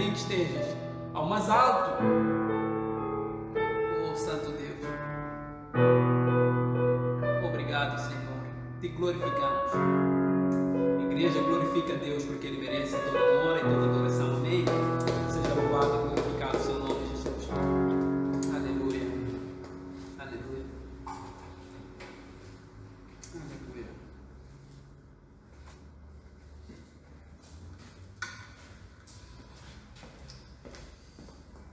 em que estejas, ao mais alto. Oh, Santo Deus. Obrigado, Senhor. Te glorificamos. Igreja, glorifica a Deus porque Ele merece toda a honra e toda a adoração. Amém. Seja louvado e glorificado o seu nome, Jesus. Aleluia. Aleluia. Aleluia.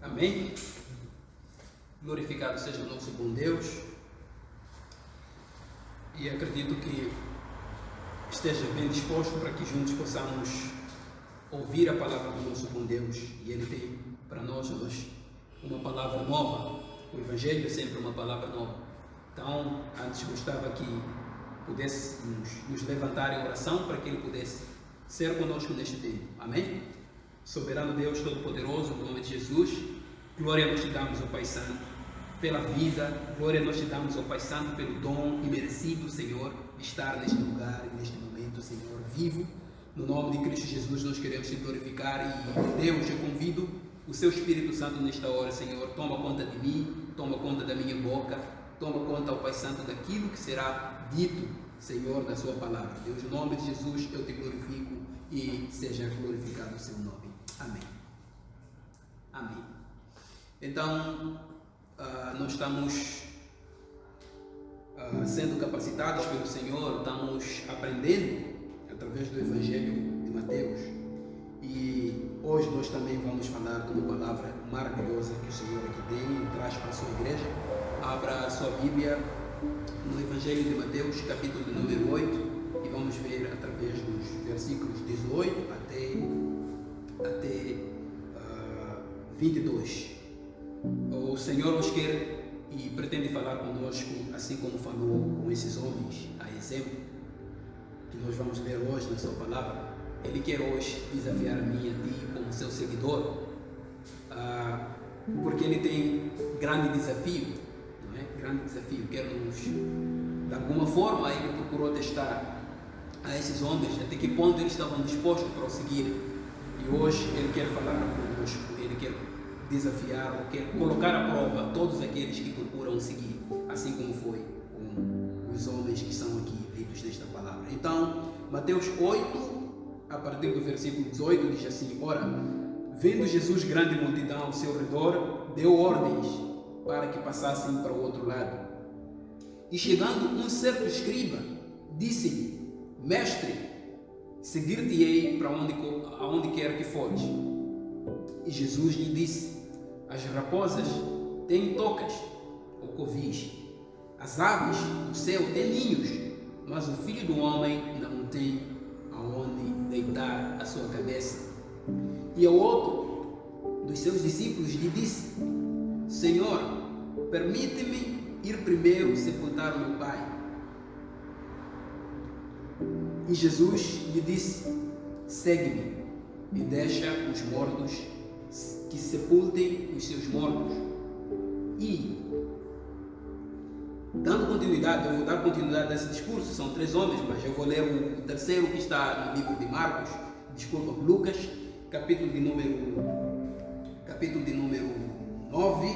Amém. Glorificado seja o nosso bom Deus. E acredito que esteja bem disposto para que juntos possamos ouvir a palavra do nosso bom Deus. E Ele tem para nós hoje uma palavra nova. O Evangelho é sempre uma palavra nova. Então, antes gostava que pudéssemos nos levantar em oração para que Ele pudesse ser conosco neste tempo. Amém? Soberano Deus Todo-Poderoso, no nome de Jesus, glória nós te damos, ó Pai Santo, pela vida, glória nós te damos, ó Pai Santo, pelo dom imerecido, Senhor, de estar neste lugar e neste momento, Senhor, vivo. No nome de Cristo Jesus nós queremos te glorificar e, Deus, eu convido o Seu Espírito Santo nesta hora, Senhor, toma conta de mim, toma conta da minha boca, toma conta, ó Pai Santo, daquilo que será dito, Senhor, da Sua palavra. Deus, no nome de Jesus eu te glorifico e seja glorificado o Seu nome. Amém. Amém. Então, nós estamos sendo capacitados pelo Senhor, estamos aprendendo através do Evangelho de Mateus. E hoje nós também vamos falar de uma palavra maravilhosa que o Senhor aqui tem e traz para a sua igreja. Abra a sua Bíblia no Evangelho de Mateus, capítulo de número 8, e vamos ver através dos versículos 18 até 22. O Senhor nos quer e pretende falar conosco, assim como falou com esses homens, a exemplo, que nós vamos ler hoje na sua palavra. Ele quer hoje desafiar a mim e a ti como seu seguidor, porque ele tem grande desafio, não é? Grande desafio, quer nos, de alguma forma, ele procurou testar a esses homens até que ponto eles estavam dispostos para o seguir. E hoje ele quer falar conosco, ele quer desafiar ou quer colocar à prova todos aqueles que procuram seguir, assim como foi com os homens que são aqui ditos nesta palavra. Então, Mateus 8, a partir do versículo 18, diz assim: Ora, vendo Jesus grande multidão ao seu redor, deu ordens para que passassem para o outro lado. E chegando um certo escriba, disse-lhe: Mestre, seguir-te-ei para aonde quer que fores. E Jesus lhe disse: As raposas têm tocas ou covis, as aves do céu têm ninhos, mas o Filho do Homem não tem aonde deitar a sua cabeça. E ao outro dos seus discípulos lhe disse: Senhor, permite-me ir primeiro sepultar o meu pai. E Jesus lhe disse: Segue-me e deixa os mortos que sepultem os seus mortos. E, dando continuidade, eu vou dar continuidade a esse discurso, são 3 homens, mas eu vou ler o terceiro que está no livro de Marcos, Lucas, capítulo de número 9,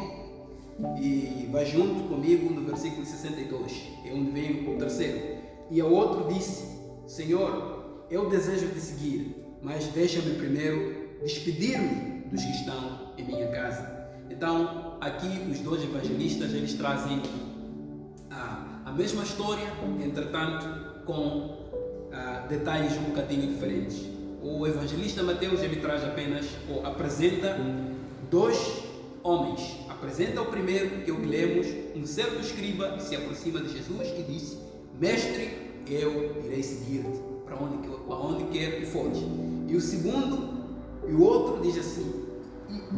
e vai junto comigo no versículo 62, é onde vem o terceiro. E ao outro disse: Senhor, eu desejo te seguir, mas deixa-me primeiro despedir-me dos que estão em minha casa. Então, aqui os 2 evangelistas, eles trazem a mesma história, entretanto com detalhes um bocadinho diferentes. O evangelista Mateus, ele traz apenas, ou apresenta 2 homens. Apresenta o primeiro, que é o que lemos: um certo escriba se aproxima de Jesus e disse: Mestre, eu irei seguir-te para onde quer que fores. E o segundo, e o outro diz assim,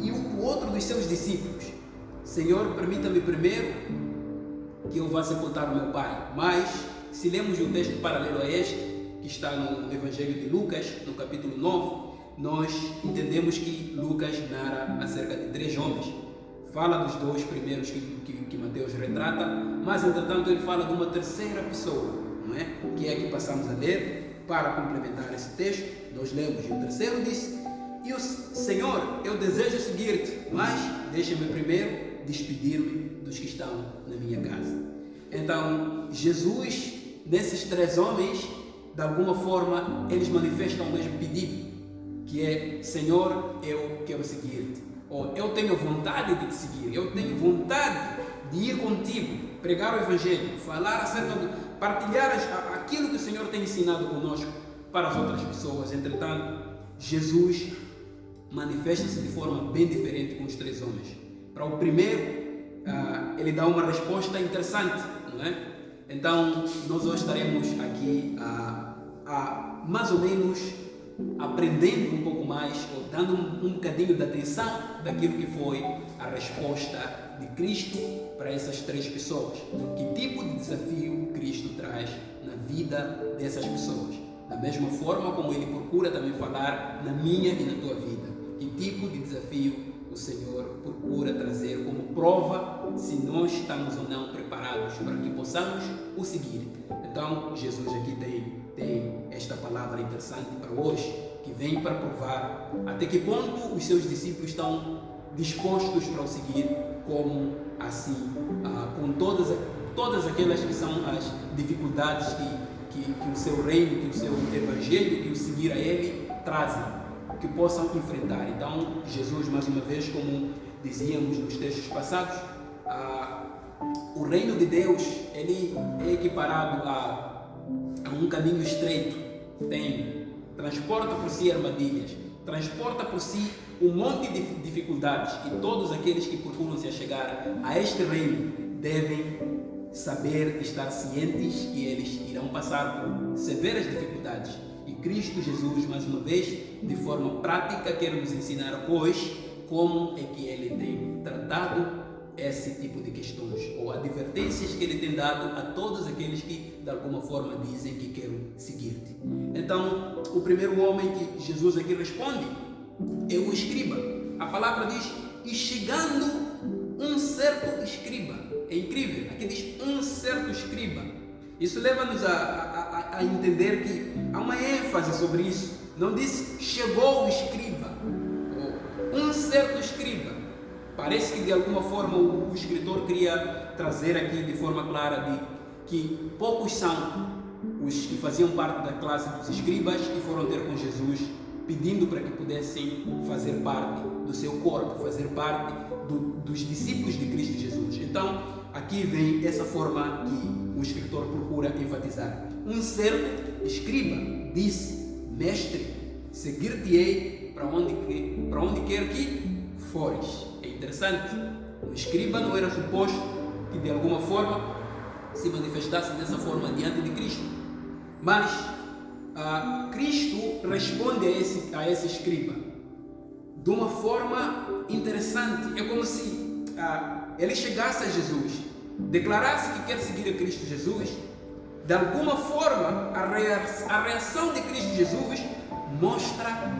e o outro dos seus discípulos: Senhor, permita-me primeiro que eu vá sepultar o meu pai. Mas, se lemos um texto paralelo a este, que está no Evangelho de Lucas, no capítulo 9, nós entendemos que Lucas narra acerca de 3 homens. Fala dos 2 primeiros que Mateus retrata, mas, entretanto, ele fala de uma terceira pessoa, não é? Que é a que passamos a ler para complementar esse texto. Nós lemos: e o terceiro disse: E o Senhor, eu desejo seguir-te, mas deixa-me primeiro despedir-me dos que estão na minha casa. Então, Jesus, nesses 3 homens, de alguma forma, eles manifestam o mesmo pedido, que é: Senhor, eu quero seguir-te. Ou eu tenho vontade de te seguir, eu tenho vontade de ir contigo, pregar o Evangelho, falar acerca de partilhar aquilo que o Senhor tem ensinado conosco para as outras pessoas. Entretanto, Jesus manifesta-se de forma bem diferente com os 3 homens. Para o primeiro, ele dá uma resposta interessante, não é? Então, nós hoje estaremos aqui mais ou menos aprendendo um pouco mais, ou dando um bocadinho de atenção daquilo que foi a resposta de Cristo para essas 3 pessoas. Que tipo de desafio Cristo traz na vida dessas pessoas? Da mesma forma como Ele procura também falar na minha e na tua vida. Que tipo de desafio o Senhor procura trazer como prova se nós estamos ou não preparados para que possamos o seguir. Então, Jesus aqui tem esta palavra interessante para hoje, que vem para provar até que ponto os seus discípulos estão dispostos para o seguir, como assim, com todas aquelas que são as dificuldades que o seu reino, que o seu evangelho, que o seguir a Ele trazem, que possam enfrentar. Então, Jesus, mais uma vez, como dizíamos nos textos passados, o reino de Deus, ele é equiparado a um caminho estreito. Transporta por si armadilhas, transporta por si um monte de dificuldades, e todos aqueles que procuram se chegar a este reino devem saber, estar cientes que eles irão passar por severas dificuldades. E Cristo Jesus, mais uma vez, de forma prática, quer nos ensinar hoje como é que Ele tem tratado esse tipo de questões, ou advertências que Ele tem dado a todos aqueles que de alguma forma dizem que querem seguir-te. Então, o primeiro homem que Jesus aqui responde é o escriba. A palavra diz: e chegando um certo escriba. É incrível, aqui diz um certo escriba. Isso leva-nos a entender que há uma ênfase sobre isso. Não diz chegou o escriba, ou um certo escriba. Parece que de alguma forma o escritor queria trazer aqui de forma clara de que poucos são os que faziam parte da classe dos escribas e foram ter com Jesus pedindo para que pudessem fazer parte do seu corpo, fazer parte dos discípulos de Cristo Jesus. Então, aqui vem essa forma que o escritor procura enfatizar. Um certo escriba disse: Mestre, seguir-te-ei para onde quer que fores. É interessante, o escriba não era suposto que de alguma forma se manifestasse dessa forma diante de Cristo, mas Cristo responde a esse escriba de uma forma interessante. É como se ele chegasse a Jesus, declarasse que quer seguir a Cristo Jesus. De alguma forma, a reação de Cristo Jesus mostra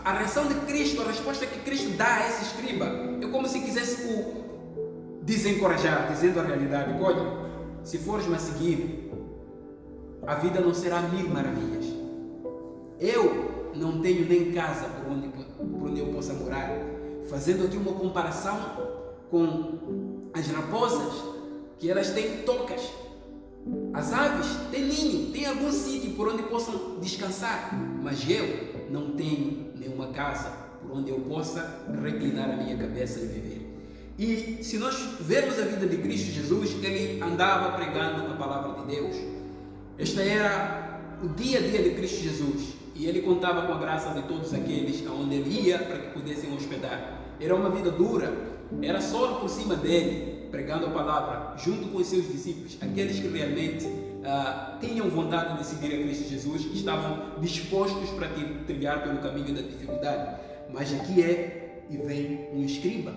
a reação de Cristo, a resposta que Cristo dá a esse escriba é como se quisesse o desencorajar, dizendo a realidade: olha, se fores me seguir, a vida não será 1000 maravilhas. Eu não tenho nem casa por onde eu possa morar. Fazendo aqui uma comparação com as raposas, que elas têm tocas. As aves têm ninho, têm algum sítio por onde possam descansar, mas eu não tenho nenhuma casa por onde eu possa reclinar a minha cabeça e viver. E se nós vermos a vida de Cristo Jesus, ele andava pregando a palavra de Deus. Este era o dia a dia de Cristo Jesus, e ele contava com a graça de todos aqueles aonde ele ia para que pudessem hospedar. Era uma vida dura, era solo por cima dele, pregando a palavra junto com os seus discípulos, aqueles que realmente tinham vontade de seguir a Cristo Jesus, estavam dispostos para trilhar pelo caminho da dificuldade. Mas aqui e vem um escriba,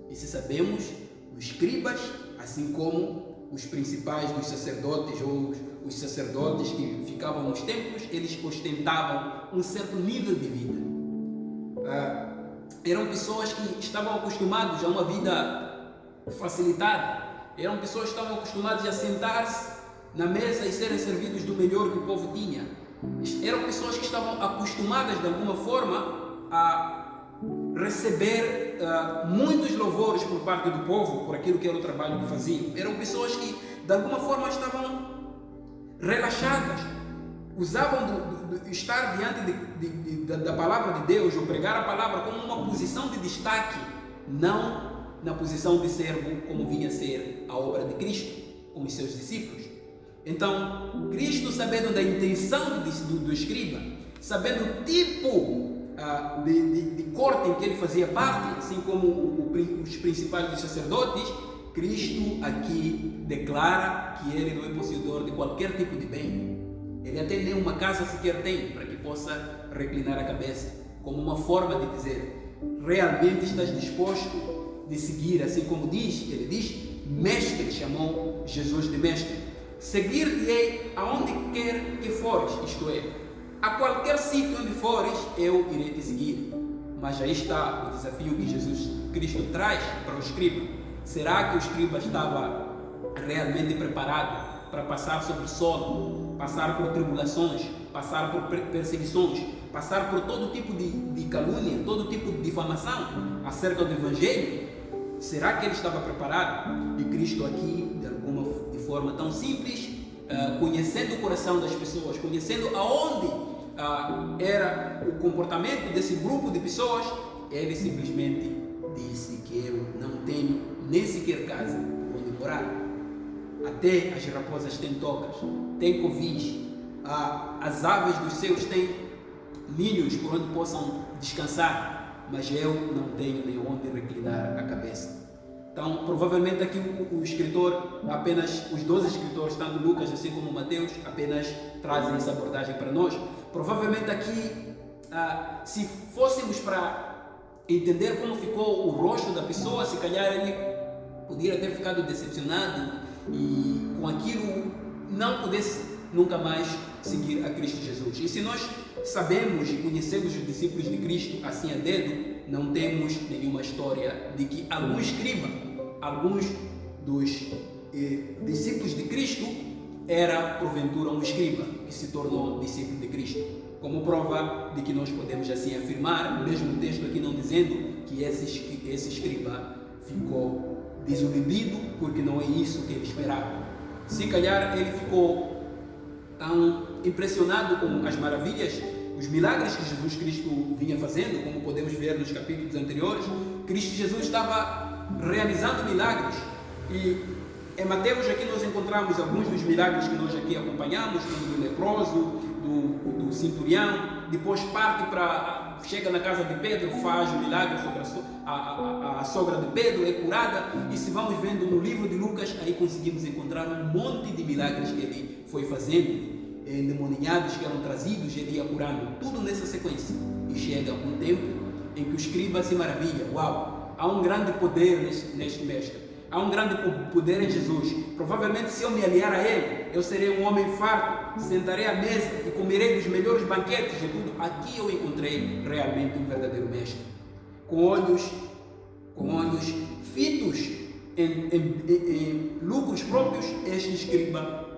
e se sabemos, os escribas, assim como os principais dos sacerdotes ou os sacerdotes que ficavam nos templos, eles ostentavam um certo nível de vida. Eram pessoas que estavam acostumadas a uma vida facilitada. Eram pessoas que estavam acostumadas a sentar-se na mesa e serem servidos do melhor que o povo tinha. Eram pessoas que estavam acostumadas de alguma forma a receber muitos louvores por parte do povo por aquilo que era o trabalho que faziam. Eram pessoas que de alguma forma estavam relaxadas, usavam estar diante da palavra de Deus ou pregar a palavra como uma posição de destaque, não na posição de servo como vinha a ser a obra de Cristo com os seus discípulos. Então, Cristo, sabendo da intenção do escriba, sabendo o tipo de corte em que ele fazia parte, assim como os principais dos sacerdotes, Cristo aqui declara que ele não é possuidor de qualquer tipo de bem. Ele até nem uma casa sequer tem para que possa reclinar a cabeça, como uma forma de dizer: realmente estás disposto de seguir, assim como ele diz, mestre, chamou Jesus de mestre. Seguir-te-ei aonde quer que fores, isto é, a qualquer sítio onde fores, eu irei te seguir. Mas aí está o desafio que Jesus Cristo traz para o escriba. Será que o escriba estava realmente preparado para passar sobre o solo, passar por tribulações, passar por perseguições, passar por todo tipo de calúnia, todo tipo de difamação acerca do Evangelho? Será que ele estava preparado? E Cristo aqui, de forma tão simples, conhecendo o coração das pessoas, conhecendo aonde era o comportamento desse grupo de pessoas, ele simplesmente disse que eu não tenho nem sequer casa onde morar. Até as raposas têm tocas, têm covis, as aves dos céus têm ninhos por onde possam descansar, mas eu não tenho nem onde reclinar a cabeça. Então, provavelmente aqui o escritor, apenas os 12 escritores, tanto Lucas assim como Mateus, apenas trazem essa abordagem para nós. Provavelmente aqui, se fôssemos para entender como ficou o rosto da pessoa, se calhar ele poderia ter ficado decepcionado e com aquilo não pudesse nunca mais seguir a Cristo Jesus. E se nós sabemos e conhecemos os discípulos de Cristo assim a dedo, não temos nenhuma história de que algum escriba, alguns dos discípulos de Cristo, era porventura um escriba que se tornou discípulo de Cristo. Como prova de que nós podemos assim afirmar, mesmo o texto aqui não dizendo que esse escriba ficou desiludido porque não é isso que ele esperava. Se calhar ele ficou tão impressionado com as maravilhas, os milagres que Jesus Cristo vinha fazendo, como podemos ver nos capítulos anteriores. Cristo Jesus estava realizando milagres e em Mateus aqui nós encontramos alguns dos milagres que nós aqui acompanhamos, como do leproso, do centurião. Depois chega na casa de Pedro, faz o milagre sobre a sogra de Pedro, é curada. E se vamos vendo no livro de Lucas, aí conseguimos encontrar um monte de milagres que ele foi fazendo, endemoniados que eram trazidos, ele ia curando, tudo nessa sequência. E chega um tempo em que o escriba se maravilha: uau, há um grande poder neste mestre, há um grande poder em Jesus. Provavelmente, se eu me aliar a ele, eu serei um homem farto, sentarei à mesa e comerei dos melhores banquetes e tudo. Aqui eu encontrei realmente um verdadeiro mestre, com olhos fitos em lucros próprios. Este escriba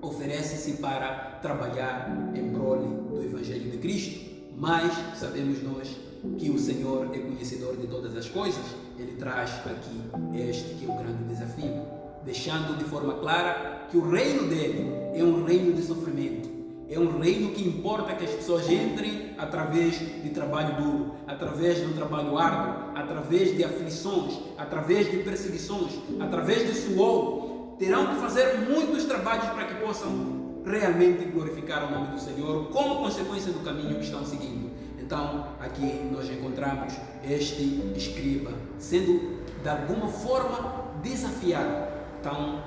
oferece-se para trabalhar em prol do Evangelho de Cristo, mas sabemos nós que o Senhor é conhecedor de todas as coisas. Ele traz aqui este que é o grande desafio, deixando de forma clara que o reino dele é um reino de sofrimento, é um reino que importa que as pessoas entrem através de trabalho duro, através de um trabalho árduo, através de aflições, através de perseguições, através de suor. Terão que fazer muitos trabalhos para que possam realmente glorificar o nome do Senhor como consequência do caminho que estão seguindo. Então, aqui nós encontramos este escriba sendo de alguma forma desafiado. Então,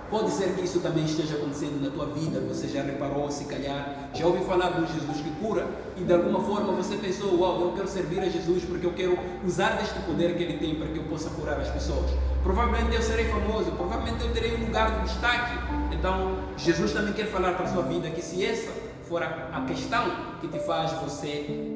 pode ser que isso também esteja acontecendo na tua vida. Você já reparou, se calhar, já ouviu falar de um Jesus que cura e de alguma forma você pensou: uau, eu quero servir a Jesus porque eu quero usar deste poder que ele tem para que eu possa curar as pessoas. Provavelmente eu serei famoso, provavelmente eu terei um lugar de destaque. Então, Jesus também quer falar para a sua vida que se essa for a questão que te faz você,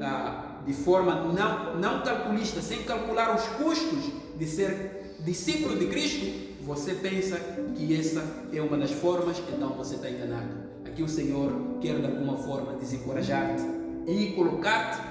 de forma não calculista, sem calcular os custos de ser discípulo de Cristo, você pensa que essa é uma das formas, então você está enganado. Aqui o Senhor quer de alguma forma desencorajar-te e colocar-te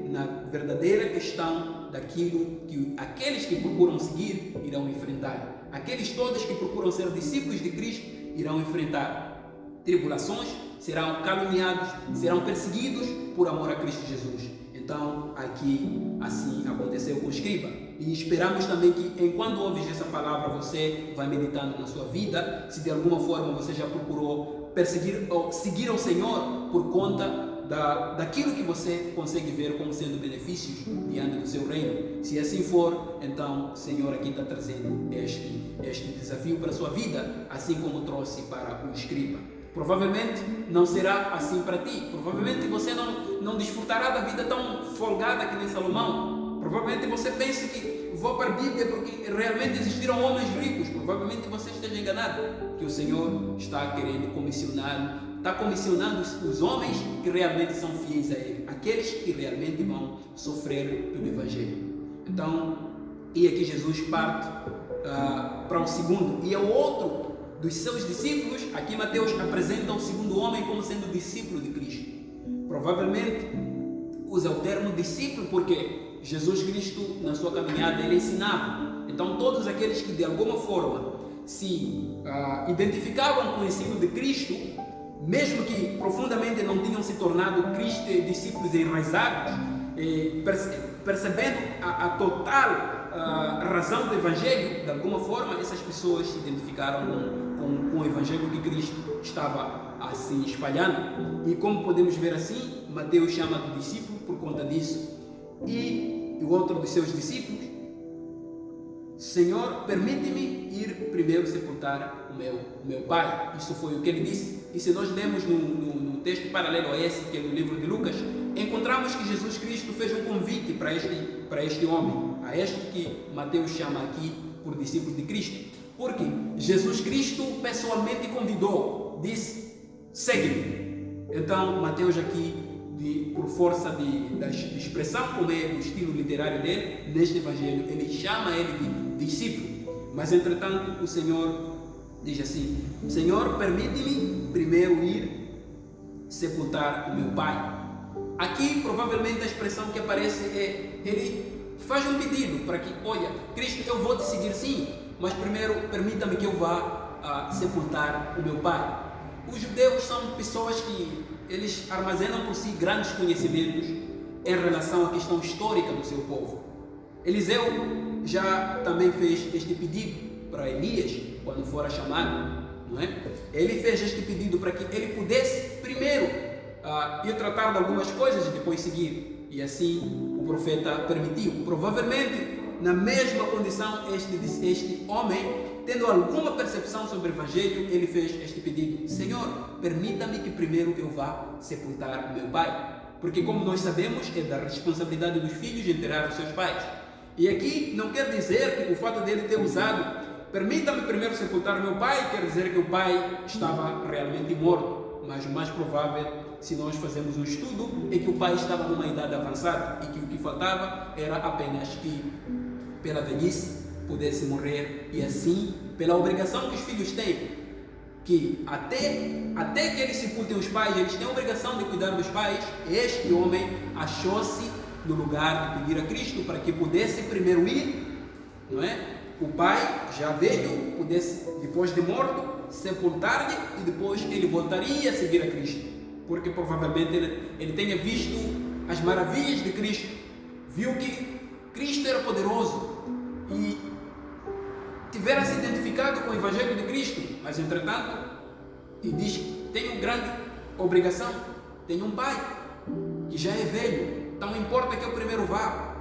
na verdadeira questão daquilo que aqueles que procuram seguir irão enfrentar. Aqueles todos que procuram ser discípulos de Cristo irão enfrentar tribulações, serão caluniados, serão perseguidos por amor a Cristo Jesus. Então, aqui assim aconteceu com o escriba. E esperamos também que, enquanto ouves essa palavra, você vai meditando na sua vida. Se de alguma forma você já procurou perseguir ou seguir ao Senhor por conta daquilo que você consegue ver como sendo benefícios diante do seu reino. Se assim for, então o Senhor aqui está trazendo este desafio para a sua vida, assim como trouxe para o escriba. Provavelmente não será assim para ti. Provavelmente você não desfrutará da vida tão folgada que nem Salomão. Provavelmente você pense que vou para a Bíblia porque realmente existiram homens ricos. Provavelmente você esteja enganado, que o Senhor está querendo está comissionando os homens que realmente são fiéis a Ele, aqueles que realmente vão sofrer pelo Evangelho. Então, e aqui Jesus parte para o segundo, e é o outro dos seus discípulos. Aqui Mateus apresenta o segundo homem como sendo discípulo de Cristo. Provavelmente usa o termo discípulo porque Jesus Cristo, na sua caminhada, ele ensinava. Então todos aqueles que de alguma forma se identificavam com o ensino de Cristo, mesmo que profundamente não tinham se tornado discípulos enraizados, percebendo a total razão do Evangelho, de alguma forma essas pessoas se identificaram com o Evangelho que Cristo estava assim espalhando. E como podemos ver assim, Mateus chama de discípulo por conta disso. E o outro dos seus discípulos: Senhor, permite-me ir primeiro sepultar o meu pai. Isso foi o que ele disse. E se nós lemos no texto paralelo a esse, que é no livro de Lucas, encontramos que Jesus Cristo fez um convite para este homem, a este que Mateus chama aqui por discípulo de Cristo. Porque Jesus Cristo pessoalmente convidou, disse: segue-me. Então Mateus aqui, por força da expressão, como é o estilo literário dele, neste evangelho, ele chama ele de discípulo. Mas entretanto o Senhor diz assim: Senhor, permite-me primeiro ir sepultar o meu pai. Aqui provavelmente a expressão que aparece é, ele faz um pedido para que, olha, Cristo, eu vou te seguir sim, mas primeiro permita-me que eu vá sepultar o meu pai. Os judeus são pessoas que eles armazenam por si grandes conhecimentos em relação à questão histórica do seu povo. Eliseu já também fez este pedido para Elias quando fora chamado, não é? Ele fez este pedido para que ele pudesse primeiro ir tratar de algumas coisas e depois seguir. E assim o profeta permitiu. Provavelmente na mesma condição este homem, tendo alguma percepção sobre o Evangelho, ele fez este pedido: Senhor, permita-me que primeiro eu vá sepultar o meu pai. Porque, como nós sabemos, é da responsabilidade dos filhos enterrar os seus pais. E aqui não quer dizer que o fato dele ter usado permita-me primeiro sepultar o meu pai, quer dizer que o pai estava realmente morto. Mas o mais provável, se nós fazermos um estudo, é que o pai estava numa idade avançada e que o que faltava era apenas que, pela velhice, pudesse morrer, e assim, pela obrigação que os filhos têm, que até que eles sepultem os pais, eles têm a obrigação de cuidar dos pais. Este homem achou-se no lugar de pedir a Cristo para que pudesse primeiro ir, não é? O pai, já velho, pudesse, depois de morto, sepultar-lhe e depois ele voltaria a seguir a Cristo, porque provavelmente ele tenha visto as maravilhas de Cristo, viu que Cristo era poderoso e tivera se identificado com o Evangelho de Cristo, mas entretanto, e diz: tenho grande obrigação, tenho um pai que já é velho, então importa que eu primeiro vá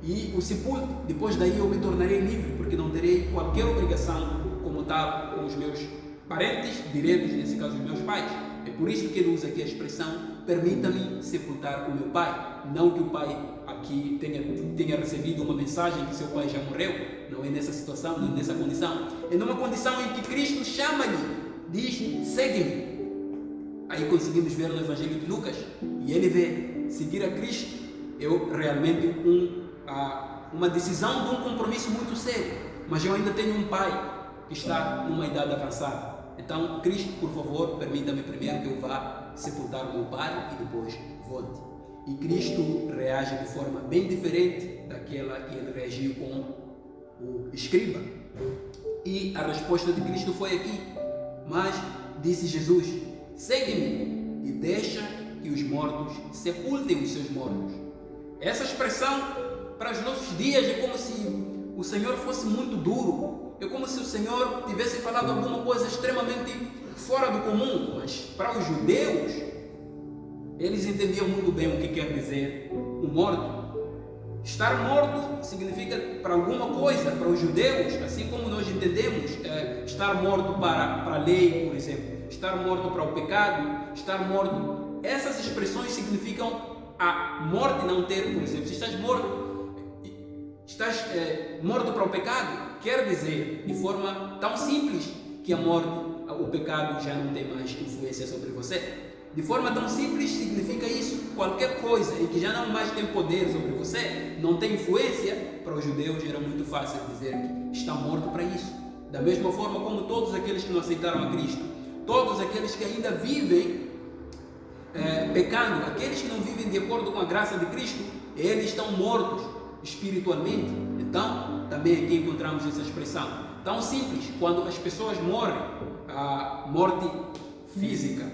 e o sepulte, depois daí eu me tornarei livre, porque não terei qualquer obrigação como tal com os meus parentes diretos, nesse caso os meus pais. É por isso que ele usa aqui a expressão: permita-me sepultar o meu pai. Não que o pai aqui tenha recebido uma mensagem que seu pai já morreu, não é nessa situação, não é nessa condição. É numa condição em que Cristo chama-lhe, diz: segue-me. Aí conseguimos ver no Evangelho de Lucas, e ele vê seguir a Cristo é realmente uma decisão de um compromisso muito sério, mas eu ainda tenho um pai que está numa idade avançada. Então, Cristo, por favor, permita-me primeiro que eu vá sepultar o meu pai e depois volte. E Cristo reage de forma bem diferente daquela que ele reagiu com o escriba. E a resposta de Cristo foi aqui: mas disse Jesus, segue-me e deixa que os mortos sepultem os seus mortos. Essa expressão para os nossos dias é como se o Senhor fosse muito duro, é como se o Senhor tivesse falado alguma coisa extremamente fora do comum, mas para os judeus, eles entendiam muito bem o que quer dizer o morto. Estar morto significa para alguma coisa, para os judeus, assim como nós entendemos estar morto para a lei, por exemplo, estar morto para o pecado, estar morto. Essas expressões significam a morte não ter, por exemplo, se estás morto para o pecado, quer dizer de forma tão simples que a morte, o pecado já não tem mais influência sobre você. De forma tão simples significa isso: qualquer coisa em que já não mais tem poder sobre você, não tem influência. Para os judeus era muito fácil dizer que está morto para isso. Da mesma forma como todos aqueles que não aceitaram a Cristo, todos aqueles que ainda vivem pecando, aqueles que não vivem de acordo com a graça de Cristo, eles estão mortos espiritualmente. Então, também aqui encontramos essa expressão tão simples. Quando as pessoas morrem, a morte física,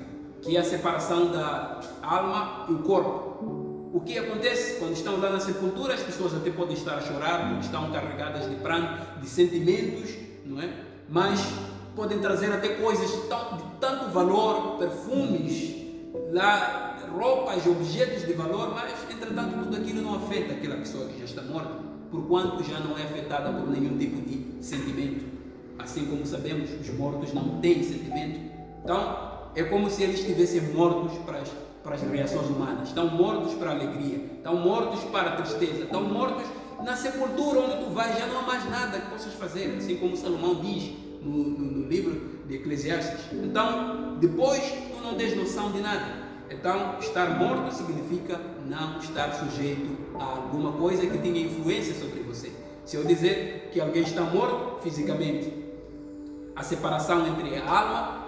que é a separação da alma e o corpo. O que acontece quando estão lá na sepultura? As pessoas até podem estar a chorar porque estão carregadas de pranto, de sentimentos, não é? Mas podem trazer até coisas de tanto valor, perfumes, lá, roupas, objetos de valor, mas entretanto tudo aquilo não afeta aquela pessoa que já está morta, porquanto já não é afetada por nenhum tipo de sentimento. Assim como sabemos, os mortos não têm sentimento. Então, é como se eles estivessem mortos para as reações humanas, estão mortos para a alegria, estão mortos para a tristeza, estão mortos na sepultura onde tu vais, já não há mais nada que possas fazer, assim como Salomão diz no livro de Eclesiastes. Então, depois tu não tens noção de nada. Então, estar morto significa não estar sujeito a alguma coisa que tenha influência sobre você. Se eu dizer que alguém está morto fisicamente, a separação entre a alma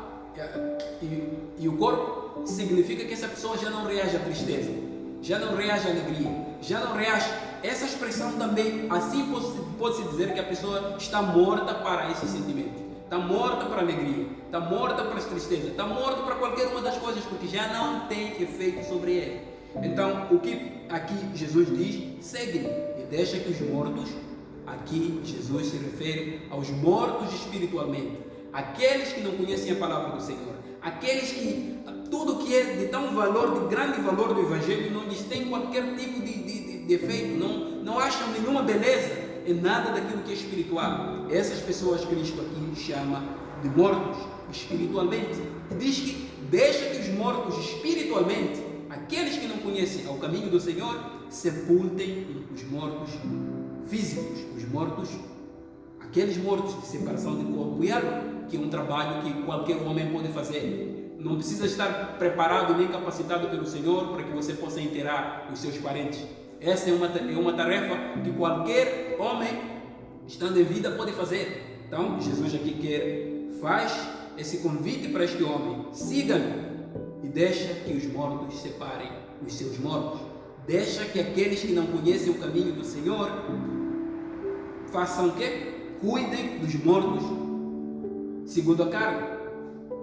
e o corpo significa que essa pessoa já não reage à tristeza, já não reage à alegria, já não reage. Essa expressão também, assim pode-se dizer que a pessoa está morta para esse sentimento, está morta para a alegria, está morta para a tristeza, está morta para qualquer uma das coisas, porque já não tem efeito sobre ele. Então, o que aqui Jesus diz, segue-me e deixa que os mortos, aqui Jesus se refere aos mortos espiritualmente, aqueles que não conhecem a palavra do Senhor, aqueles que tudo que é de tão valor, de grande valor do Evangelho, não lhes tem qualquer tipo de efeito, não acham nenhuma beleza em nada daquilo que é espiritual. Essas pessoas Cristo aqui chama de mortos espiritualmente. E diz que deixa que os mortos espiritualmente, aqueles que não conhecem o caminho do Senhor, sepultem os mortos físicos, os mortos, aqueles mortos de separação de corpo e alma, que é um trabalho que qualquer homem pode fazer. Não precisa estar preparado nem capacitado pelo Senhor para que você possa enterrar os seus parentes. Essa é uma tarefa que qualquer homem, estando em vida, pode fazer. Então, Jesus aqui faz esse convite para este homem: siga-me e deixa que os mortos separem os seus mortos. Deixa que aqueles que não conhecem o caminho do Senhor façam o quê? Cuidem dos mortos segundo a carne.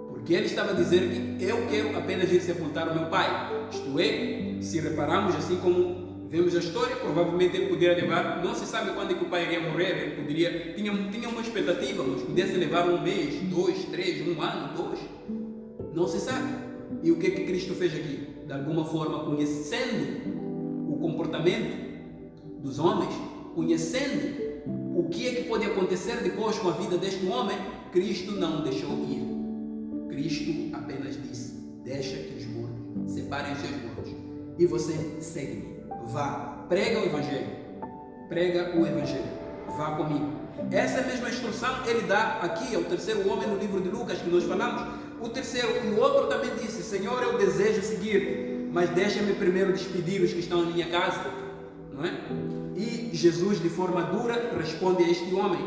Porque ele estava a dizer que eu quero apenas ir sepultar o meu pai. Isto é, se repararmos, assim como vemos a história, provavelmente ele poderia levar, não se sabe quando é que o pai iria morrer, ele poderia, tinha uma expectativa, mas pudesse levar 1 mês, 2, 3, 1 ano, 2, não se sabe. E o que Cristo fez aqui? De alguma forma, conhecendo o comportamento dos homens, conhecendo o que é que pode acontecer depois com a vida deste homem, Cristo não deixou ir. Cristo apenas disse: deixa que os mortos separem os seus mortos e você segue-me. Vá, prega o Evangelho, vá comigo. Essa mesma instrução ele dá aqui ao terceiro homem no livro de Lucas que nós falamos. O terceiro e o outro também disse: Senhor, eu desejo seguir, mas deixa-me primeiro despedir os que estão na minha casa, não é? E Jesus, de forma dura, responde a este homem.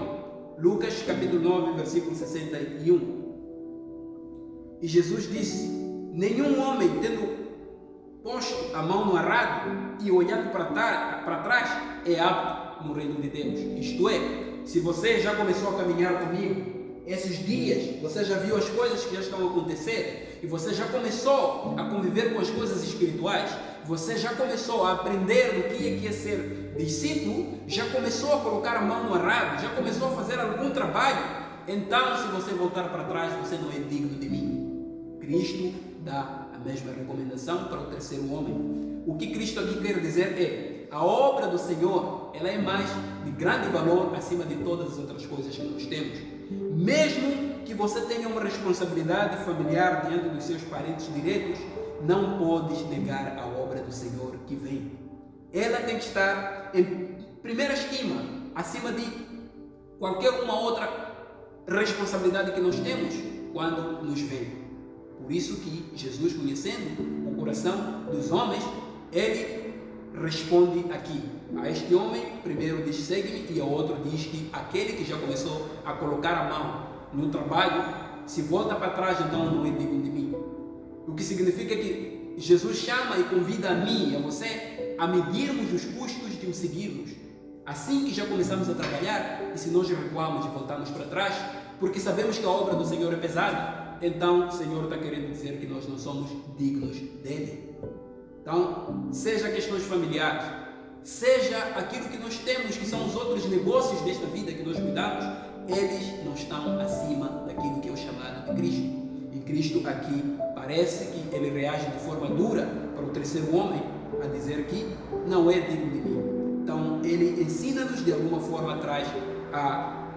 Lucas capítulo 9, versículo 61. E Jesus disse: nenhum homem, tendo posto a mão no arado e olhando para trás, é apto no reino de Deus. Isto é, se você já começou a caminhar comigo esses dias, você já viu as coisas que já estão a acontecer, e você já começou a conviver com as coisas espirituais, você já começou a aprender do que é ser discípulo, já começou a colocar a mão no arado, já começou a fazer algum trabalho, então se você voltar para trás, você não é digno de mim. Cristo dá a mesma recomendação para o terceiro homem. O que Cristo aqui quer dizer é: a obra do Senhor, ela é mais de grande valor acima de todas as outras coisas que nós temos. Mesmo que você tenha uma responsabilidade familiar diante dos seus parentes diretos, não podes negar a obra do Senhor que vem. Ela tem que estar em primeira estima, acima de qualquer uma outra responsabilidade que nós temos quando nos vem. Por isso que Jesus, conhecendo o coração dos homens, ele responde aqui. A este homem, primeiro diz: segue-me, e ao outro diz que aquele que já começou a colocar a mão no trabalho, se volta para trás, então não é digno de mim. O que significa que Jesus chama e convida a mim e a você a medirmos os custos de o seguirmos. Assim que já começamos a trabalhar, e se nós recuamos e voltamos para trás, porque sabemos que a obra do Senhor é pesada, então o Senhor está querendo dizer que nós não somos dignos dele. Então, seja questões familiares, seja aquilo que nós temos, que são os outros negócios desta vida que nós cuidamos, eles não estão acima daquilo que é o chamado de Cristo. E Cristo aqui parece que ele reage de forma dura para o terceiro homem, a dizer que não é digno de mim. Então, ele ensina-nos de alguma forma atrás a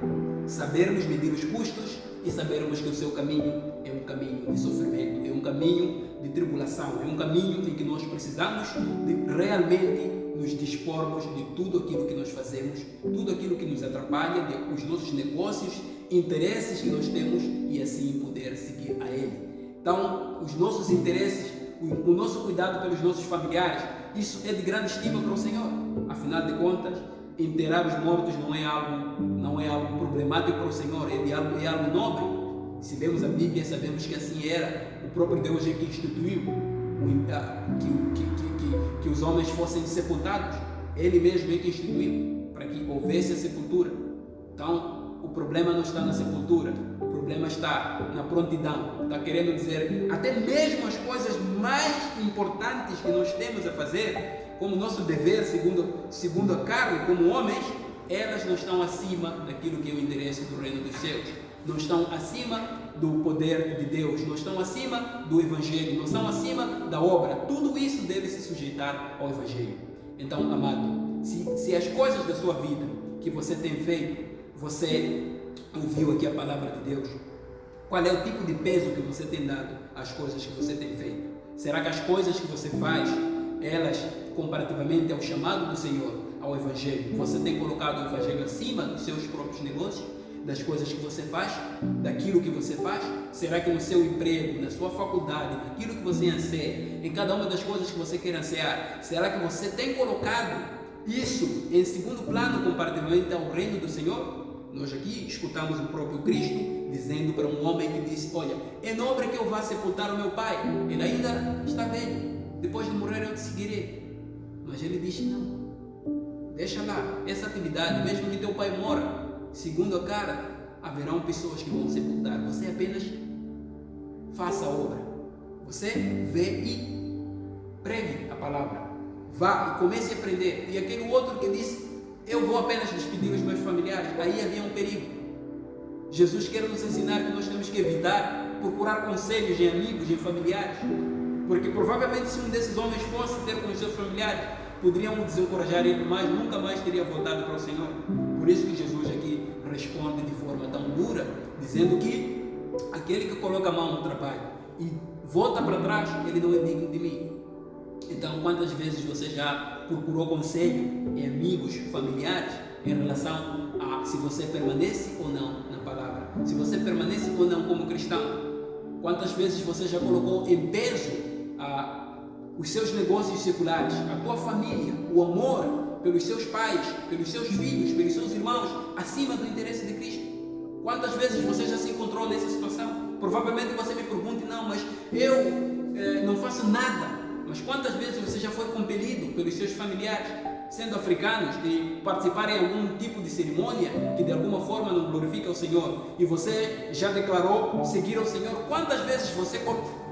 sabermos medir os custos e sabermos que o seu caminho é um caminho de sofrimento, é um caminho de tribulação, é um caminho em que nós precisamos de realmente nos dispormos de tudo aquilo que nós fazemos, tudo aquilo que nos atrapalha, os nossos negócios, interesses que nós temos, e assim poder seguir a Ele. Então, os nossos interesses, o nosso cuidado pelos nossos familiares, isso é de grande estima para o Senhor. Afinal de contas, enterrar os mortos não é algo problemático para o Senhor, é algo nobre. Se lemos a Bíblia, sabemos que assim era. O próprio Deus é que instituiu que os homens fossem sepultados. Ele mesmo é que instituiu para que houvesse a sepultura. Então, o problema não está na sepultura, o problema está na prontidão. Está querendo dizer, até mesmo as coisas mais importantes que nós temos a fazer, como nosso dever segundo a carne, como homens, elas não estão acima daquilo que é o interesse do reino dos céus, não estão acima do poder de Deus, não estão acima do Evangelho, não estão acima da obra. Tudo isso deve se sujeitar ao Evangelho. Então, amado, se as coisas da sua vida que você tem feito, você ouviu aqui a palavra de Deus, qual é o tipo de peso que você tem dado às coisas que você tem feito? Será que as coisas que você faz, elas, comparativamente ao chamado do Senhor, ao Evangelho, você tem colocado o Evangelho acima dos seus próprios negócios, das coisas que você faz, daquilo que você faz? Será que no seu emprego, na sua faculdade, naquilo que você anseia, em cada uma das coisas que você quer ansear, será que você tem colocado isso em segundo plano comparativamente ao reino do Senhor? Nós aqui escutamos o próprio Cristo dizendo para um homem que disse: olha, é nobre que eu vá sepultar o meu pai, ele ainda está velho, depois de morrer eu te seguirei. Mas ele disse: não, deixa lá essa atividade, mesmo que teu pai mora, segundo a cara, haverão pessoas que vão sepultar, você apenas faça a obra, você vê e pregue a palavra, vá e comece a aprender. E aquele outro que disse: eu vou apenas despedir os meus familiares, aí havia um perigo. Jesus quer nos ensinar que nós temos que evitar procurar conselhos em amigos, em familiares, porque provavelmente se um desses homens fosse ter com os seus familiares, poderiam desencorajar ele, mas nunca mais teria voltado para o Senhor. Por isso que Jesus aqui responde de forma tão dura, dizendo que aquele que coloca a mão no trabalho e volta para trás, ele não é digno de mim. Então, quantas vezes você já procurou conselho em amigos, familiares, em relação a se você permanece ou não na palavra, se você permanece ou não como cristão? Quantas vezes você já colocou em peso os seus negócios seculares, a tua família, o amor pelos seus pais, pelos seus filhos, pelos seus irmãos, acima do interesse de Cristo? Quantas vezes você já se encontrou nessa situação? Provavelmente você me pergunte, não, mas eu não faço nada. Mas quantas vezes você já foi compelido pelos seus familiares, sendo africanos, de participar em algum tipo de cerimônia que de alguma forma não glorifica o Senhor, e você já declarou seguir ao Senhor? Quantas vezes você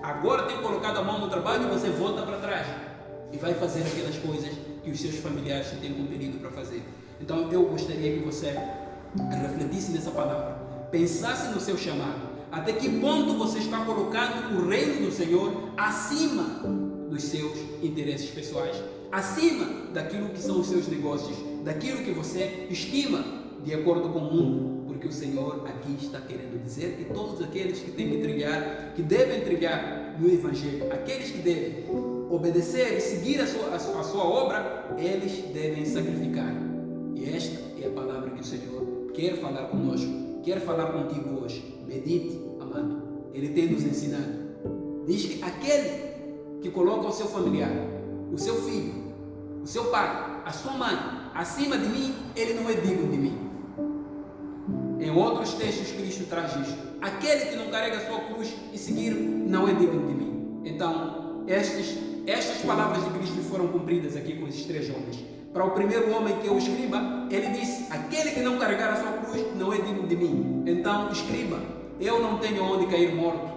agora tem colocado a mão no trabalho e você volta para trás e vai fazer aquelas coisas que os seus familiares te têm compelido para fazer? Então eu gostaria que você refletisse nessa palavra, pensasse no seu chamado, até que ponto você está colocando o reino do Senhor acima dos seus interesses pessoais, acima daquilo que são os seus negócios, daquilo que você estima de acordo com o mundo, porque o Senhor aqui está querendo dizer que todos aqueles que têm que trilhar, que devem trilhar no Evangelho, aqueles que devem obedecer e seguir a sua obra, eles devem sacrificar. E esta é a palavra que o Senhor quer falar conosco, quer falar contigo hoje. Medite, amado. Ele tem nos ensinado. Diz que aquele que coloca o seu familiar, o seu filho, o seu pai, a sua mãe, acima de mim, ele não é digno de mim. Em outros textos, Cristo traz isto. Aquele que não carrega a sua cruz e seguir, não é digno de mim. Então, estas palavras de Cristo foram cumpridas aqui com esses três homens. Para o primeiro homem, que é o escriba, ele disse: aquele que não carregar a sua cruz não é digno de mim. Então, escriba, eu não tenho onde cair morto,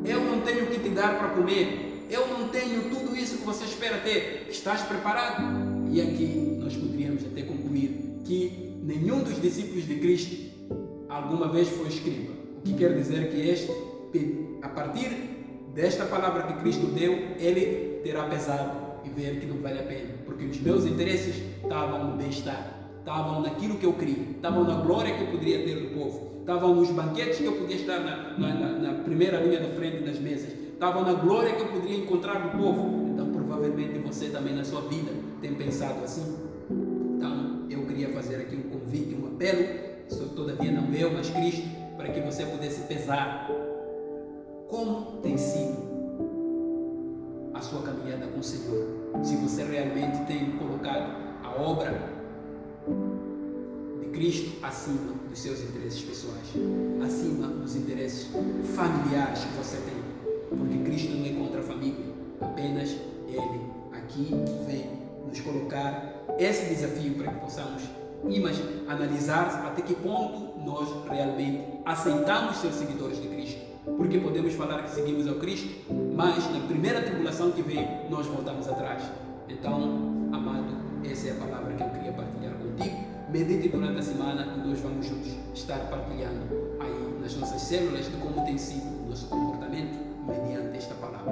eu não tenho o que te dar para comer, eu não tenho tudo isso que você espera ter. Estás preparado? E aqui nós poderíamos até concluir que nenhum dos discípulos de Cristo alguma vez foi escriba. O que quer dizer que a partir desta palavra que Cristo deu, ele terá pesado e ver que não vale a pena, porque os meus interesses estavam no bem-estar, estavam naquilo que eu queria, estavam na glória que eu poderia ter do povo, estavam nos banquetes que eu podia estar na primeira linha da frente das mesas, estavam na glória que eu poderia encontrar do povo. Então provavelmente você também na sua vida tem pensado assim. Então eu queria fazer aqui um convite, um apelo, todavia não eu, mas Cristo, para que você pudesse pesar como tem sido a sua caminhada com o Senhor. Se você realmente tem colocado a obra de Cristo acima dos seus interesses pessoais, acima dos interesses familiares que você tem, porque Cristo não encontra família, apenas Ele aqui vem nos colocar esse desafio para que possamos analisar até que ponto nós realmente aceitamos ser seguidores de Cristo. Porque podemos falar que seguimos ao Cristo, mas na primeira tribulação que vem, nós voltamos atrás. Então, amado, essa é a palavra que eu queria partilhar contigo. Medite durante a semana e nós vamos juntos estar partilhando aí nas nossas células de como tem sido o nosso comportamento mediante esta palavra.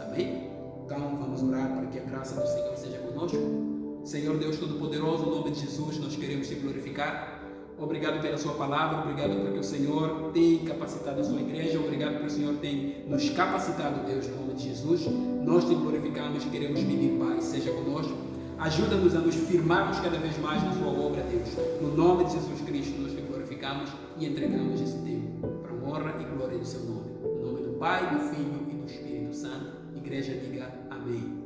Amém? Então, vamos orar para que a graça do Senhor seja conosco. Senhor Deus Todo-Poderoso, no nome de Jesus, nós queremos te glorificar. Obrigado pela sua palavra, obrigado porque o Senhor tem capacitado a sua igreja, obrigado porque o Senhor tem nos capacitado, Deus, no nome de Jesus. Nós te glorificamos e queremos pedir, Pai, seja conosco. Ajuda-nos a nos firmarmos cada vez mais na sua obra, Deus. No nome de Jesus Cristo, nós te glorificamos e entregamos esse tempo para a honra e glória do seu nome. No nome do Pai, do Filho e do Espírito Santo. Igreja diga amém.